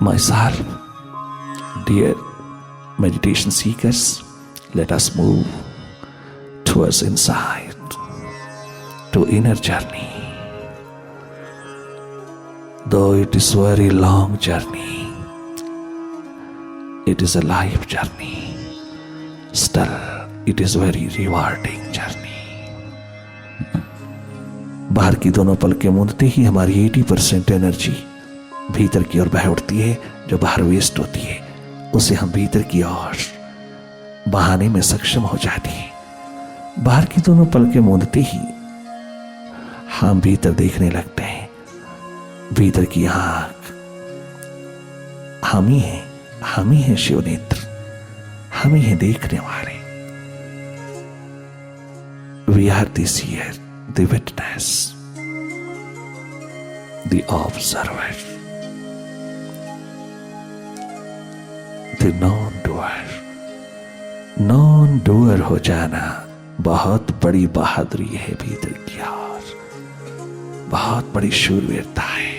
myself. Dear meditation seekers, let us move towards inside, to inner journey. Though it is a very long journey, it is a life journey. Still, it is very rewarding journey. बाहर की दोनों पलकें मूंदते ही हमारी 80% energy भीतर की ओर बह उठती है। जो बाहर वेस्ट होती है उसे हम भीतर की ओर बहाने में सक्षम हो जाते हैं। बाहर की दोनों पलकें मूंदते ही हम भीतर देखने लगते हैं। भीतर की आंख हम ही है शिव नेत्र, हम ही है देखने वाले। We are the seer, the witness, the observer, the non doer. Non doer हो जाना बहुत बड़ी बहादुरी है भीतर की ओर, बहुत बड़ी शूरवीरता है।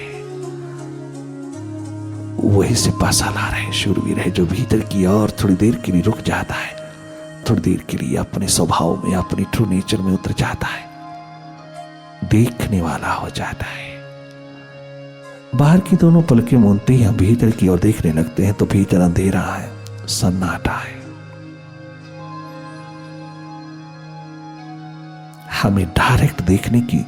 वही सिपा सालार है, शूरवीर है जो भीतर की ओर थोड़ी देर के लिए रुक जाता है, थोड़ी देर के लिए अपने स्वभाव में, अपनी ट्रू नेचर में उतर जाता है, देखने वाला हो जाता है। बाहर की दोनों पलकें मूंदते ही हम भीतर की ओर देखने लगते हैं तो भीतर अंधेरा है, सन्नाटा है। हमें डायरेक्ट देखने की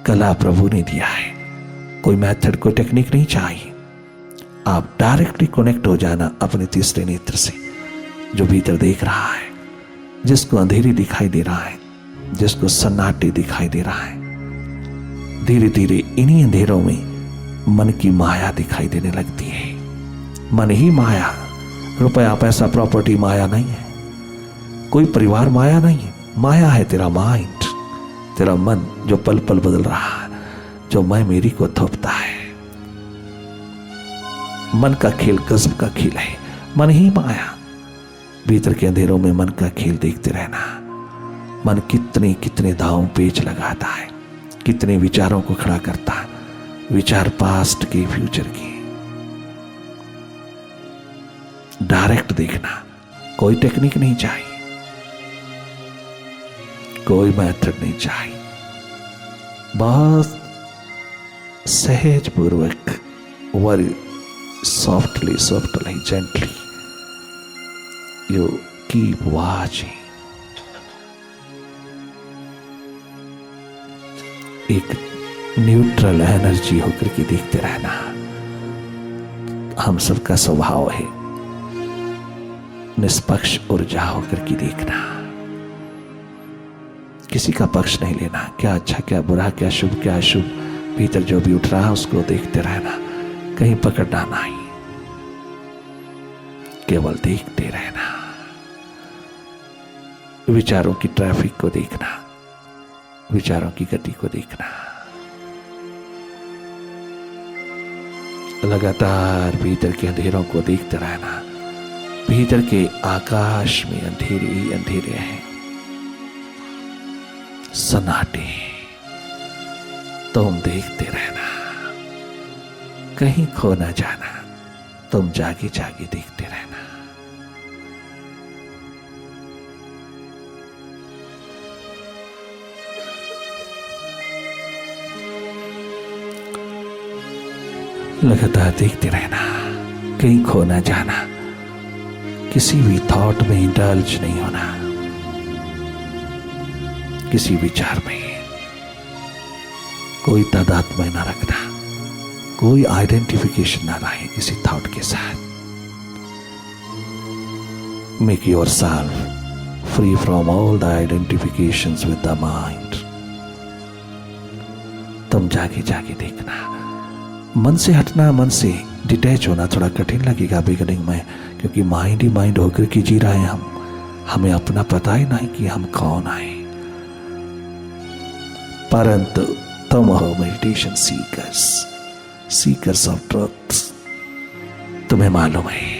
कला प्रभु ने दिया है। कोई मेथड, कोई टेक्निक नहीं चाहिए। आप डायरेक्टली कनेक्ट हो जाना अपने तीसरे नेत्र से, जो भीतर देख रहा है, जिसको अंधेरी दिखाई दे रहा है, जिसको सन्नाटे दिखाई दे रहा है। धीरे धीरे इन्हीं अंधेरों में मन की माया दिखाई देने लगती है। मन ही माया, रुपया पैसा प्रॉपर्टी माया नहीं है, कोई परिवार माया नहीं है। माया है तेरा माइंड, तेरा मन जो पल पल बदल रहा है, जो मैं मेरी को थोपता है। मन का खेल गजब का खेल है, मन ही माया। भीतर के अंधेरों में मन का खेल देखते रहना। मन कितने कितने दांव पेच लगाता है, कितने विचारों को खड़ा करता है, विचार पास्ट के, फ्यूचर के। डायरेक्ट देखना, कोई टेक्निक नहीं चाहिए, कोई मेथड नहीं चाहिए। बहुत सहज पूर्वक, very softly, gently, you keep watching. एक न्यूट्रल एनर्जी होकर के देखते रहना। हम सबका स्वभाव है निष्पक्ष ऊर्जा होकर के देखना, किसी का पक्ष नहीं लेना। क्या अच्छा, क्या बुरा, क्या शुभ, क्या अशुभ, भीतर जो भी उठ रहा है उसको देखते रहना, कहीं पकड़ना नहीं, केवल देखते रहना। विचारों की ट्रैफिक को देखना, विचारों की गति को देखना। लगातार भीतर के अंधेरों को देखते रहना। भीतर के आकाश में अंधेरे ही अंधेरे हैं, सन्नाटे। तुम देखते रहना, कहीं खो ना जाना। तुम जागे जागे देखते रहना। लगातार देखते रहना, कहीं खो ना जाना। किसी भी थॉट में इंडल्ज नहीं होना, किसी विचार में कोई तादात्म्य ना रखना, कोई आइडेंटिफिकेशन ना रहे किसी थॉट के साथ। Make yourself free from all the identifications with the mind. तुम जागे जागे देखना। मन से हटना, मन से डिटैच होना थोड़ा कठिन लगेगा बिगिनिंग में, क्योंकि माइंड ही माइंड होकर के जी रहे हैं हम। हमें अपना पता ही नहीं कि हम कौन आए। परंतु तुम हो meditation seekers, seekers of truth. तुम्हें मालूम है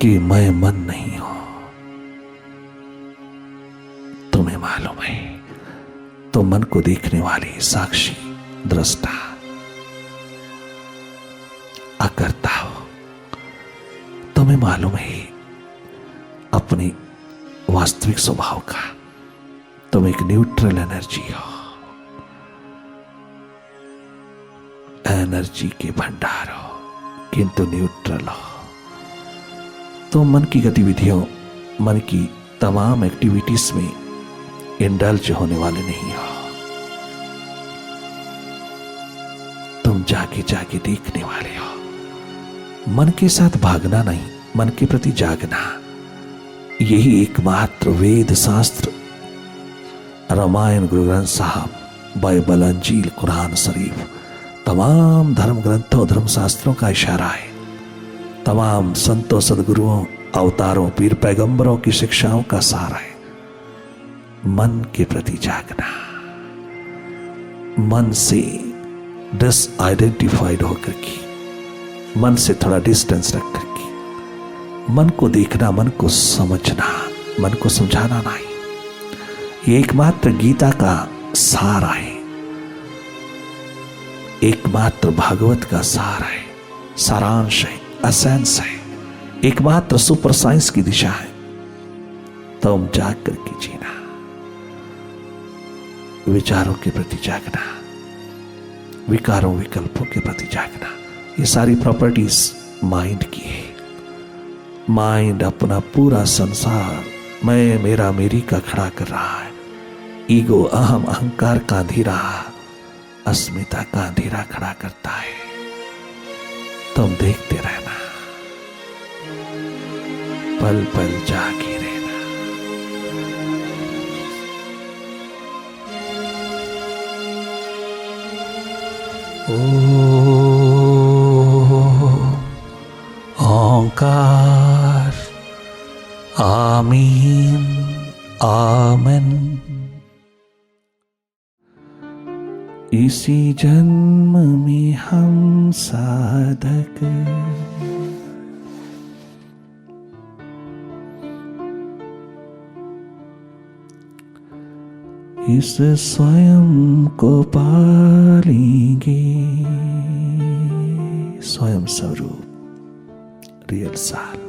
कि मैं मन नहीं हूं। तुम्हें मालूम है तो मन को देखने वाले साक्षी दृष्टा, अकर्ता हो। तुम्हें मालूम है अपने वास्तविक स्वभाव का, तुम एक न्यूट्रल एनर्जी हो, एनर्जी के भंडार हो, किंतु न्यूट्रल हो। तो मन की गतिविधियों, मन की तमाम एक्टिविटीज में इंडल्ज होने वाले नहीं हो। तुम जाके जाके देखने वाले हो। मन के साथ भागना नहीं, मन के प्रति जागना। यही एकमात्र वेद शास्त्र, रामायण, गुरु ग्रंथ साहब, बाइबल, अंजील, कुरान शरीफ, तमाम धर्म ग्रंथों, धर्म शास्त्रों का इशारा है। तमाम संतों, सदगुरुओं, अवतारों, पीर पैगंबरों की शिक्षाओं का सार है मन के प्रति जागना। मन से डिसआइडेंटिफाइड होकर के, मन से थोड़ा डिस्टेंस रख करके मन को देखना, मन को समझना, मन को समझाना नहीं। ये एकमात्र गीता का सार है, एकमात्र भागवत का सार है, सारांश है, एसेंस है, एकमात्र सुपर साइंस की दिशा है। तुम जाग करके जीना, विचारों के प्रति जागना, विकारों विकल्पों के प्रति जागना। ये सारी प्रॉपर्टीज माइंड की है। माइंड अपना पूरा संसार मैं, मेरा, मेरी का खड़ा कर रहा है। ईगो, अहम, अहंकार का अंधेरा, अस्मिता का अंधेरा खड़ा करता है। तुम देखते रहना, पल पल जागे रहना। ओंकार, आमीन, आमेन। इसी जन्म में हम साधक इस स्वयं को पालेंगे। स्वयं स्वरूप, रियल साल।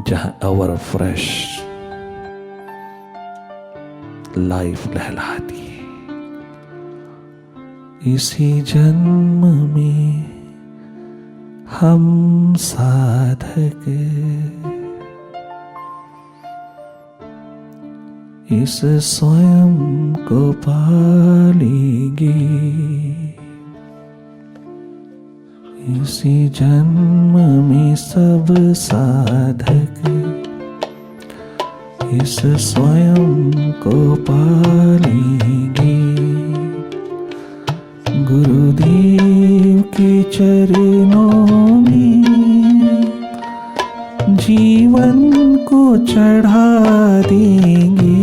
जहां अवर फ्रेश लाइफ लहलाती है। इसी जन्म में हम साधक इस स्वयं को पालेंगे। इसी जन्म में सब साधक इस स्वयं को पालेंगे। गुरुदेव के चरणों में जीवन को चढ़ा देंगे।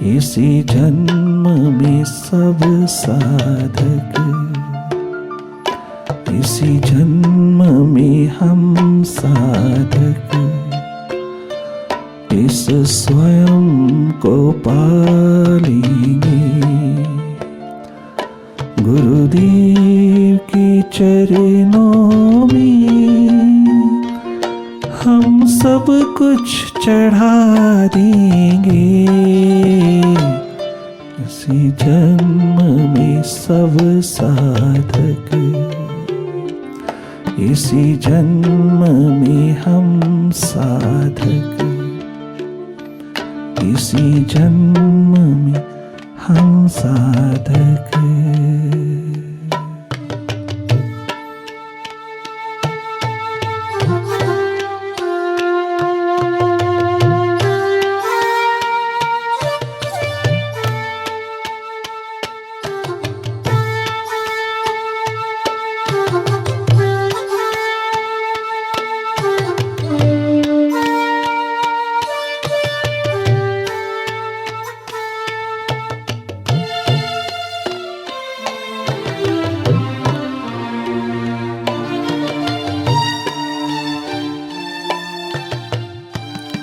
इसी जन्म में सब साधक इसी जन्म में हम साधक इस स्वयं को पालेंगे। गुरुदेव के चरणों में हम सब कुछ चढ़ा देंगे। इसी जन्म में सब साधक इसी जन्म में हम साधक इसी जन्म में हम साधक।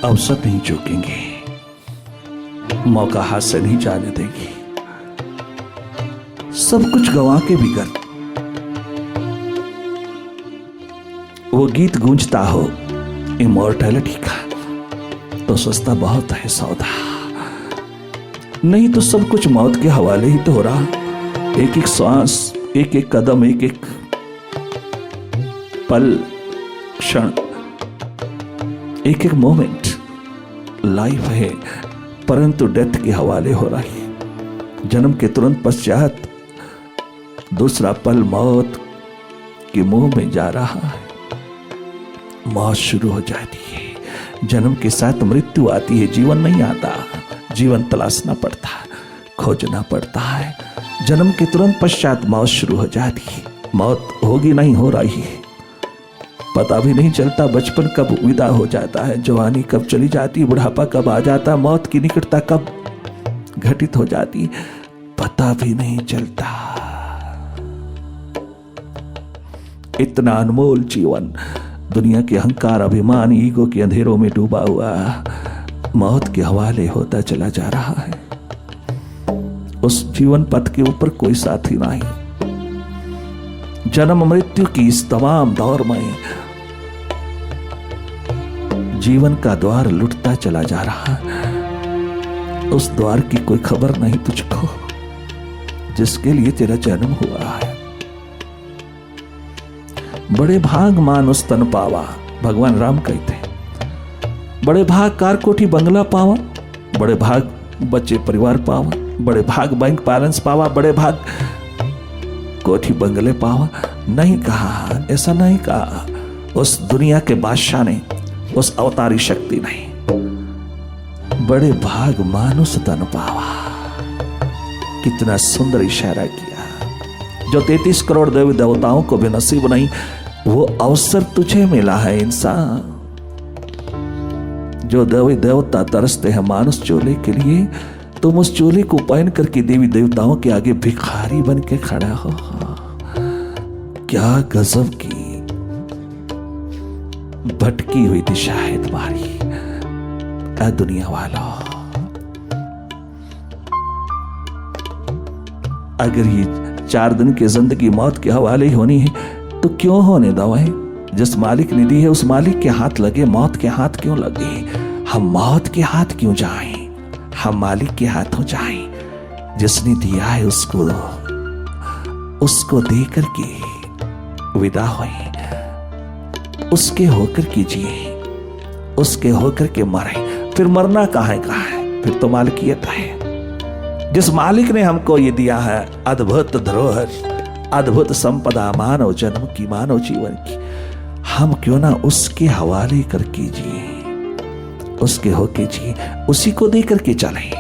अवसर नहीं चूकेंगे, मौका हाथ से नहीं जाने देंगे। सब कुछ गंवा के भी कर वो गीत गूंजता हो इमॉर्टैलिटी का, तो सस्ता बहुत है सौदा। नहीं तो सब कुछ मौत के हवाले ही तो हो रहा। एक एक श्वास, एक एक कदम, एक एक पल, क्षण, एक एक मोमेंट लाइफ है, परंतु डेथ के हवाले हो रही। जन्म के तुरंत पश्चात दूसरा पल मौत के मुंह में जा रहा है। मौत शुरू हो जाती है, जन्म के साथ मृत्यु आती है। जीवन नहीं आता, जीवन तलाशना पड़ता है, खोजना पड़ता है। जन्म के तुरंत पश्चात मौत शुरू हो जाती है। मौत होगी नहीं, हो रही है, पता भी नहीं चलता। बचपन कब विदा हो जाता है, जवानी कब चली जाती, बुढ़ापा कब आ जाता, मौत की निकटता कब घटित हो जाती, पता भी नहीं चलता। इतना अनमोल जीवन दुनिया के अहंकार, अभिमान, ईगो के अंधेरों में डूबा हुआ मौत के हवाले होता चला जा रहा है। उस जीवन पथ के ऊपर कोई साथी नहीं। जन्म मृत्यु की इस तमाम दौर में जीवन का द्वार लुटता चला जा रहा है। उस द्वार की कोई खबर नहीं तुझको, जिसके लिए तेरा जन्म हुआ है। बड़े भाग मानुस तन पावा, भगवान राम कहते हैं। बड़े भाग कार कोठी बंगला पावा, बड़े भाग बच्चे परिवार पावा, बड़े भाग बैंक बैलेंस पावा, बड़े भाग कोठी बंगले पावा। नहीं कहा, ऐसा नहीं कहा उस दुनिया के बादशाह ने, उस अवतारी शक्ति ने। बड़े भाग मानुस तन पावा, कितना सुंदर इशारा किया। जो 33 करोड़ देवी देवताओं को भी नसीब नहीं, वो अवसर तुझे मिला है इंसान। जो देवी देवता तरसते हैं मानुस चोले के लिए, तुम उस चोले को पहन करके देवी देवताओं के आगे भिखारी बन के खड़ा हो। क्या गजब की भटकी हुई दिशा है तुम्हारी दुनिया वालों। अगर ये 4 दिन की जिंदगी मौत के हवाले ही होनी है, तो क्यों होने दो है? जिस मालिक ने दी है उस मालिक के हाथ लगे, मौत के हाथ क्यों लगे? हम मौत के हाथ क्यों जाएं? हम मालिक के हाथों जाएं। जिसने दिया है उसको दे करके विदा होए, उसके होकर के जिए, उसके होकर के मरे। फिर मरना कहाँ है? फिर तो मालिकियत है। जिस मालिक ने हमको ये दिया है अद्भुत धरोहर, अद्भुत संपदा, मानव जन्म की, मानव जीवन की, हम क्यों ना उसके हवाले करके जिए, उसके होके जिए, उसी को दे करके चले।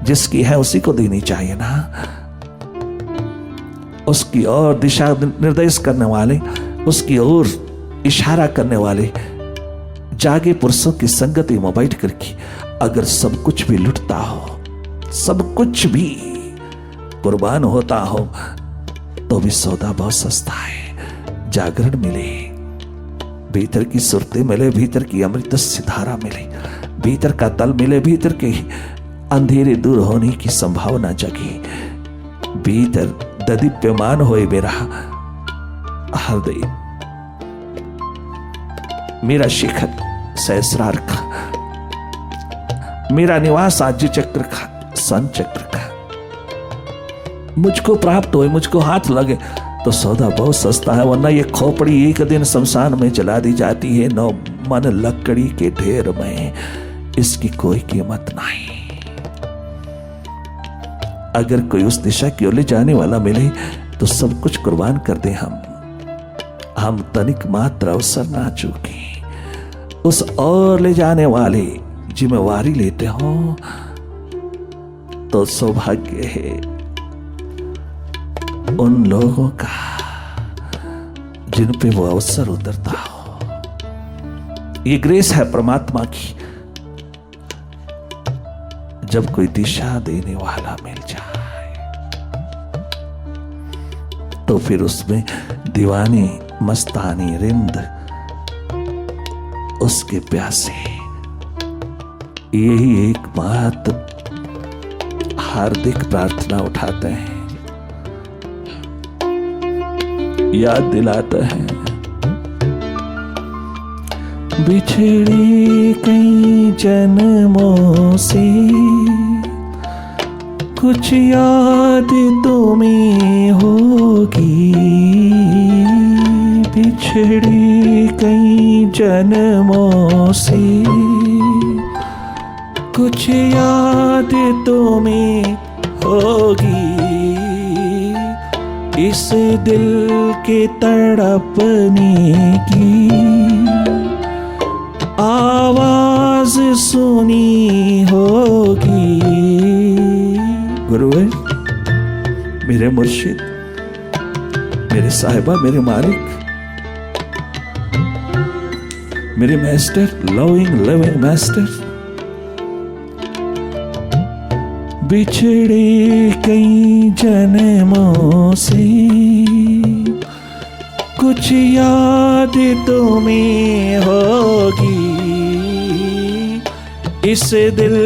जिसकी है उसी को देनी चाहिए ना। उसकी ओर दिशा निर्देश करने वाले, उसकी ओर इशारा करने वाले जागे पुरुषों की संगति में बैठ करके अगर सब कुछ भी लुटता हो, सब कुछ भी कुर्बान होता हो, तो भी सौदा बहुत सस्ता है। जागरण मिले, भीतर की सुरतें मिले, भीतर की अमृत से धारा मिले, भीतर का तल मिले, भीतर के अंधेरे दूर होने की संभावना जगी, भीतर ददीप्यमान होए मेरा हृदय, मेरा शिखर सहस्रार का, मेरा निवास आज्य चक्र का, सन चक्र का मुझको प्राप्त हो, मुझको हाथ लगे तो सौदा बहुत सस्ता है। वरना ये खोपड़ी एक दिन शमशान में जला दी जाती है, 9 मन लकड़ी के ढेर में, इसकी कोई कीमत नहीं। अगर कोई उस दिशा की ओर ले जाने वाला मिले तो सब कुछ कुर्बान कर दे। हम तनिक मात्र अवसर ना चूके। उस और ले जाने वाले जिम्मेवारी लेते हो तो सौभाग्य है उन लोगों का जिन पे वो अवसर उतरता हो। ये ग्रेस है परमात्मा की, जब कोई दिशा देने वाला मिल जाए तो फिर उसमें दीवानी, मस्तानी, रिंद उसके प्यासे यही एक बात हार्दिक प्रार्थना उठाते हैं, याद दिलाता है। बिछड़े कई जन्मों से कुछ याद तुम्हें होगी, बिछड़े कई जन्मों से कुछ याद तुम्हें होगी, इस दिल के तड़पने की आवाज सुनी होगी। गुरुवे, मेरे मुर्शिद, मेरे साहिबा, मेरे मालिक, मेरे मास्टर, लविंग लिविंग मास्टर, बिछड़े कई जन्मों से कुछ याद तुम्हें होगी, इस दिल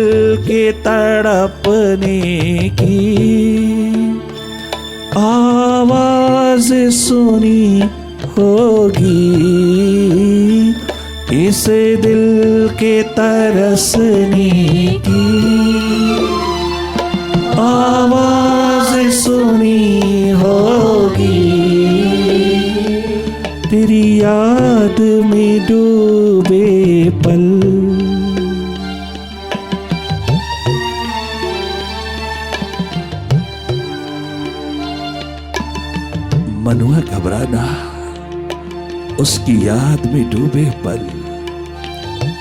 के तड़पने की आवाज सुनी होगी, इस दिल के तरसने की आवाज सुनी होगी, तेरी याद में डूबे पल। मनुआ घबराना, उसकी याद में डूबे पल,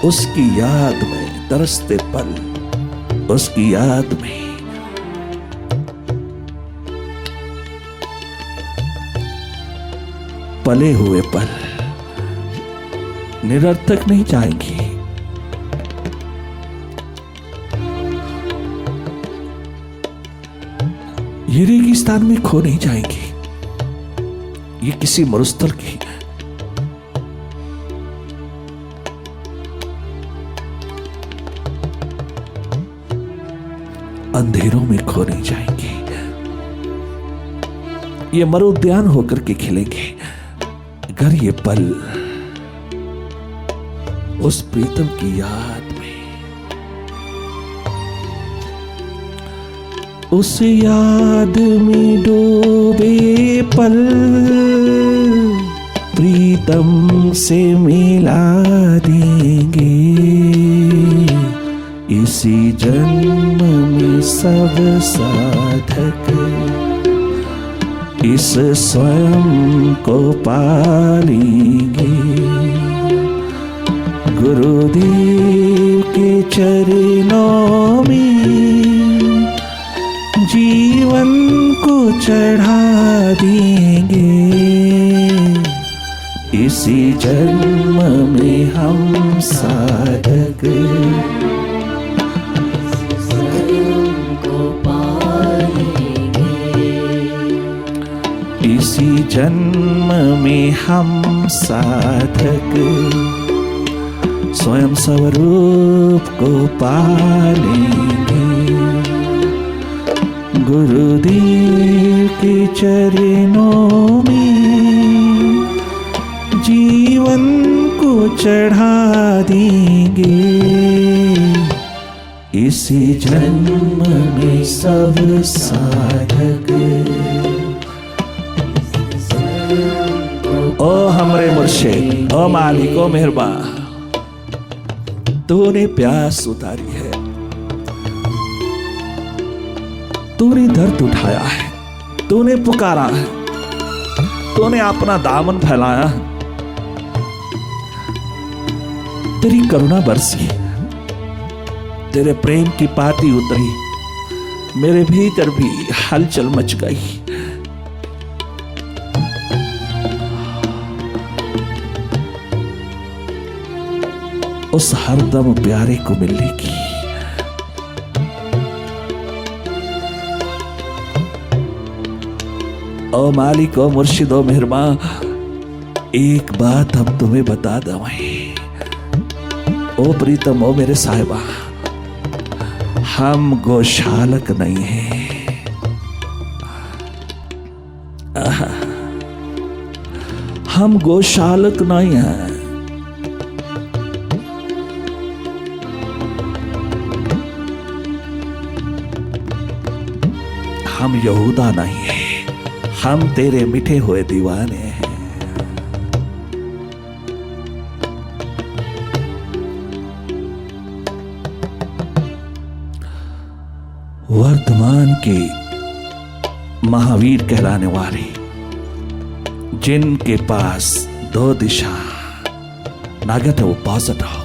उसकी याद में तरसते पल, उसकी याद में पले हुए पल निरर्थक नहीं जाएंगी। ये रेगिस्तान में खो नहीं जाएंगी, ये किसी मरुस्थल की अंधेरों में खो नहीं जाएंगी, ये मरुद्यान होकर के खिलेंगे। अगर ये पल उस प्रीतम की याद में, उस याद में डूबे पल, प्रीतम से मिला देंगे, इसी जन्म में सब साधक इस स्वयं को पालेंगे। गुरुदेव के चरणों में जीवन को चढ़ा देंगे, इसी जन्म में हम साधक इसी जन्म में हम साधक स्वयं स्वरूप को पालेंगे। गुरुदेव के चरणों में जीवन को चढ़ा देंगे, इसी जन्म में सब साधक। ओ हमरे मुर्शिद, ओ मालिक, ओ मेहरबान, तूने प्यास उतारी है, तूने दर्द उठाया है, तूने पुकारा है, तूने अपना दामन फैलाया, तेरी करुणा बरसी, तेरे प्रेम की पाती उतरी, मेरे भीतर भी हलचल मच गई। उस हरदम प्यारे को मिलने की ओ मालिक, ओ मुर्शिद, ओ मेहरबान, एक बात अब तुम्हें बता दूं। ओ प्रीतम, ओ मेरे साहिबा, हम गोशालक नहीं हैं। हम गोशालक नहीं हैं। हम यहूदा नहीं हैं। हम तेरे मिठे हुए दीवाने हैं। वर्तमान के महावीर कहलाने वाले, जिनके पास दो दिशा नेगेटिव पॉजिटिव,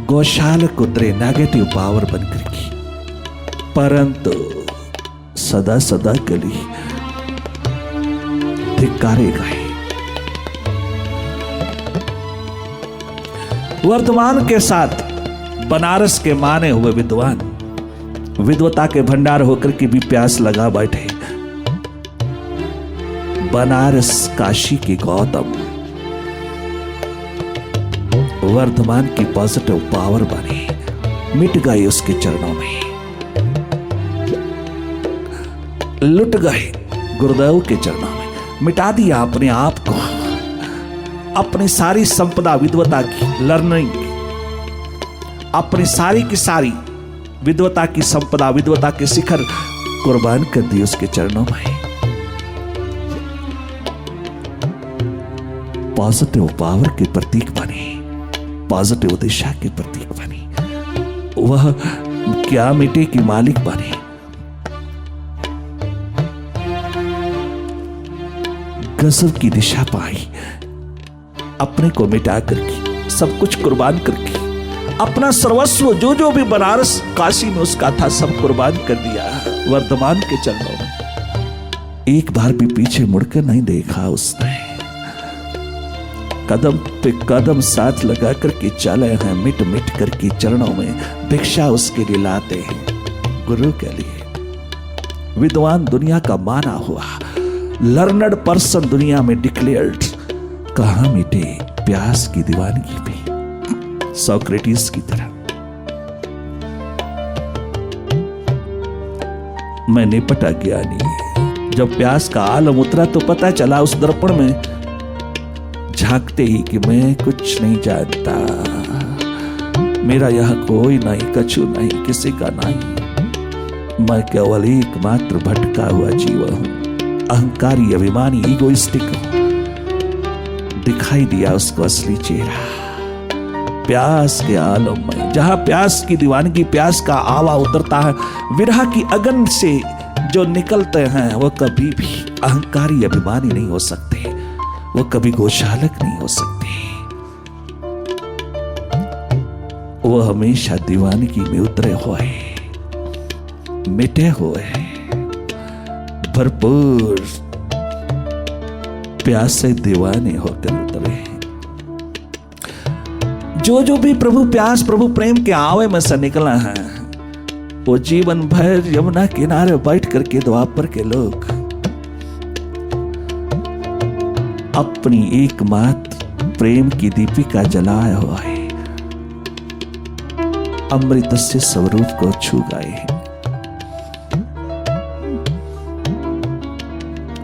गौशालक उतरे नेगेटिव पावर बनकर की, परंतु सदा सदा के लिए धिक्कारे गए। वर्तमान के साथ बनारस के माने हुए विद्वान विद्वता के भंडार होकर के भी प्यास लगा बैठे। बनारस काशी की गौतम वर्धमान की पॉजिटिव पावर बनी, मिट गई उसके चरणों में, लुट गए गुरुदेव के चरणों में, मिटा दिया अपने आप को, अपनी सारी संपदा विद्वता की, लर्निंग, अपनी सारी की सारी विद्वता की संपदा, विद्वता के शिखर कुर्बान कर दी उसके चरणों में। पॉजिटिव पावर के प्रतीक बने, पॉजिटिव दिशा के प्रतीक बने, वह क्या मिटे की मालिक बने। गजब की दिशा पाई, अपने को मिटा करके, सब कुछ कुर्बान करके, अपना सर्वस्व जो जो भी बनारस काशी में उसका था सब कुर्बान कर दिया वर्धमान के चरणों में। एक बार भी पीछे मुड़कर नहीं देखा उसने, कदम पे कदम साथ लगा करके चले हैं, मिट मिट करके चरणों में भिक्षा उसके लिए लाते हैं। गुरु के लिए विद्वान दुनिया का माना हुआ, लर्नड पर्सन दुनिया में डिक्लेयर्ड, कहां मिटे प्यास की दीवानगी भी, सोक्रेटिस की तरह। मैं निपटा ज्ञानी, जब प्यास का आलम उतरा तो पता चला उस दर्पण में झांकते ही कि मैं कुछ नहीं जानता, मेरा यह कोई नहीं, कछु नहीं, किसी का नहीं, मैं केवल एकमात्र भटका हुआ जीव हूं, अहंकारी, अभिमानी, ईगोइस्टिक हूं। दिखाई दिया उसको असली चेहरा प्यास के आलम में, जहां प्यास की दीवानगी, प्यास का आवा उतरता है, विरह की अगन से जो निकलते हैं वो कभी भी अहंकारी, अभिमानी नहीं हो सकते, वो कभी गोशालक नहीं हो सकते, वो हमेशा दीवानगी में उतरे हुए, मिटे हुए, भरपूर प्यासे दीवाने होकर उतरे। जो जो भी प्रभु प्यास, प्रभु प्रेम के आवे में से निकला है, वो जीवन भर यमुना किनारे बैठ करके द्वापर के लोग अपनी एकमात्र प्रेम की दीपिका जलाए हुआ है, अमृत से स्वरूप को छू गए हैं।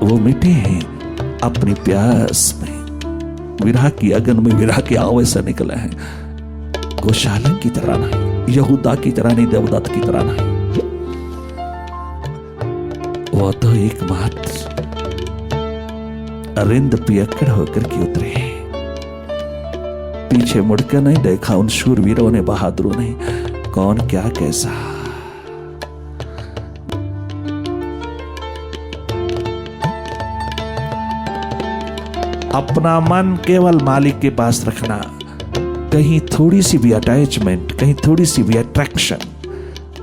वो मिटे हैं अपनी प्यास में, विरह की अगन में, विरह के आवे से निकले हैं, गोशालक की तरह नहीं, यहूदा की तरह नहीं, देवदत्त की तरह नहीं, वो तो एकमात्र अरिंद पियक्कड़ होकर के उतरे। पीछे मुड़कर नहीं देखा उन शूरवीरों ने, बहादुरों ने, कौन क्या कैसा। अपना मन केवल मालिक के पास रखना, कहीं थोड़ी सी भी अटैचमेंट, कहीं थोड़ी सी भी अट्रैक्शन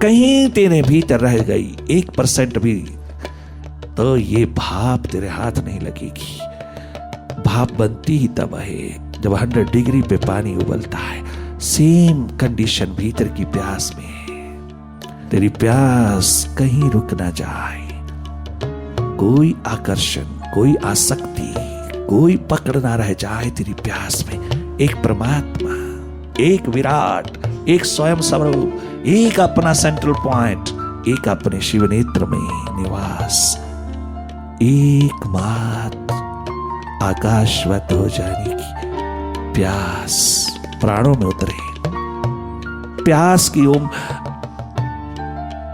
कहीं तेरे भीतर रह गई 1% भी, तो ये भाप तेरे हाथ नहीं लगेगी। भाप बनती ही तब है जब 100 डिग्री पे पानी उबलता है। सेम कंडीशन भीतर की प्यास में, तेरी प्यास कहीं रुक ना जाए, कोई आकर्षण, कोई आसक्ति, कोई पकड़ ना रह जाए तेरी प्यास में। एक परमात्मा, एक विराट, एक स्वयं स्वरूप, एक अपना सेंट्रल पॉइंट, एक अपने शिव नेत्र में निवास, एकमात्र आकाशवत हो जाने की प्यास प्राणों में उतरे। प्यास की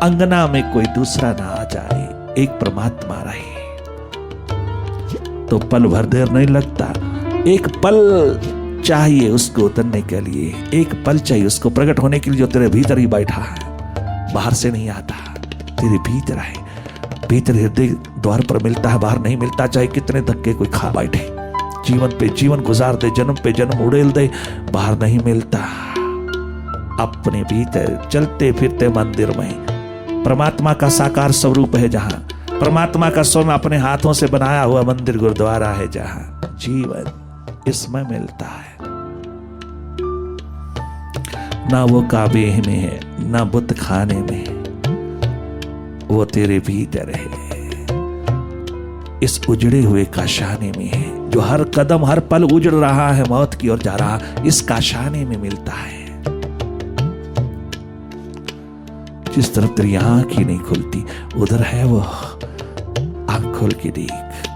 अंगना में कोई दूसरा ना आ जाए, एक परमात्मा रहे तो पल भर देर नहीं लगता। एक पल चाहिए उसको उतरने के लिए, एक पल चाहिए उसको प्रकट होने के लिए, जो तेरे भीतर ही बैठा है, बाहर से नहीं आता, तेरे भीतर है। भीतर हृदय द्वार पर मिलता है, बाहर नहीं मिलता, चाहे कितने धक्के कोई खा बैठे, जीवन पे जीवन गुजार दे, जन्म पे जन्म उड़ेल दे, बाहर नहीं मिलता। अपने भीतर चलते फिरते मंदिर में परमात्मा का साकार स्वरूप है, जहां परमात्मा का स्वयं अपने हाथों से बनाया हुआ मंदिर गुरुद्वारा है, जहां जीवन इसमें मिलता है। ना वो काबे में है, ना बुत खाने में है, वो तेरे भीतर है, इस उजड़े हुए काशाने में है, जो हर कदम हर पल उजड़ रहा है, मौत की ओर जा रहा, इस काशाने में मिलता है। जिस तरफ तेरी आंख ही नहीं खुलती, उधर है वो, आंख खोल के देख।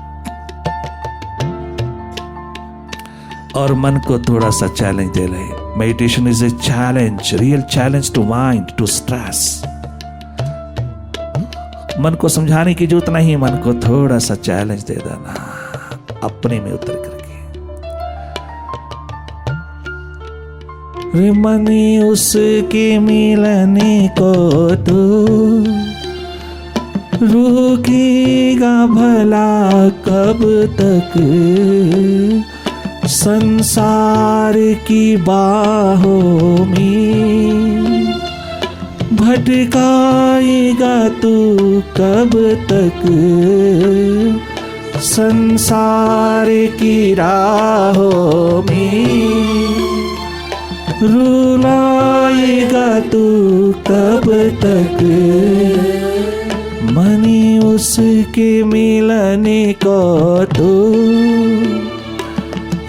और मन को थोड़ा सा चैलेंज दे ले। Meditation is a challenge, real challenge to mind, to stress. मन को समझाने की जरूरत नहीं, मन को थोड़ा सा चैलेंज दे देना, अपने में उतर करके। रे मने उसके मिलने को तो रुकेगा भला कब तक, संसार की बाहों में भटकाएगा तू कब तक, संसार की राहों में रुलाएगा तू कब तक। मने उसके मिलने को तो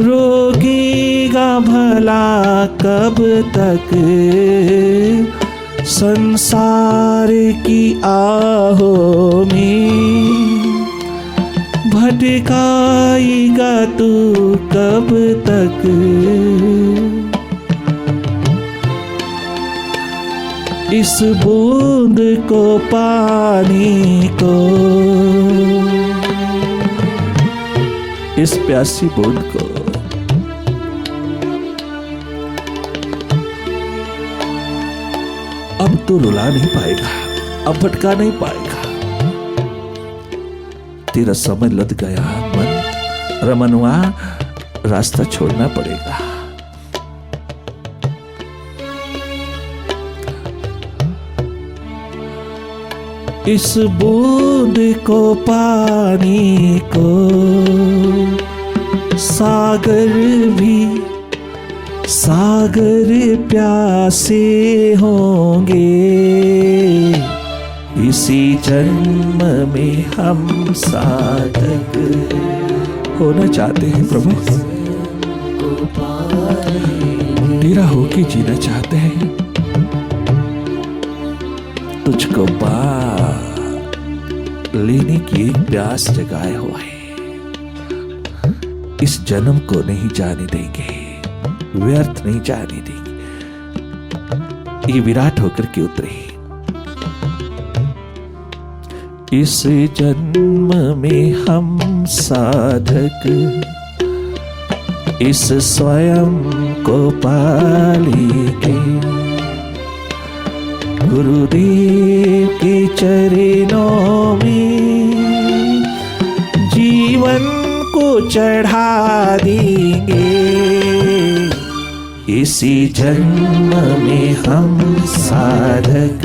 रोकेगा भला कब तक, संसार की आहों में भटकाएगा तू कब तक। इस बूंद को पानी को, इस प्यासी बूंद को अब तो रुला नहीं पाएगा, अब भटका नहीं पाएगा। तेरा समय लद गया मन रमनुआ, रास्ता छोड़ना पड़ेगा। इस बूंद को पानी को सागर भी, सागर प्यासे होंगे, इसी जन्म में हम साधक होना चाहते हैं प्रभु, तेरा होके जीना चाहते हैं, तुझको पा लेने की एक प्यास जगाए हुआ है। इस जन्म को नहीं जाने देंगे, व्यर्थ नहीं जाने देंगे। ये विराट होकर के उतरे। इस जन्म में हम साधक इस स्वयं को पालेंगे, गुरुदेव के चरणों में जीवन को चढ़ा देंगे। इसी जन्म में हम साधक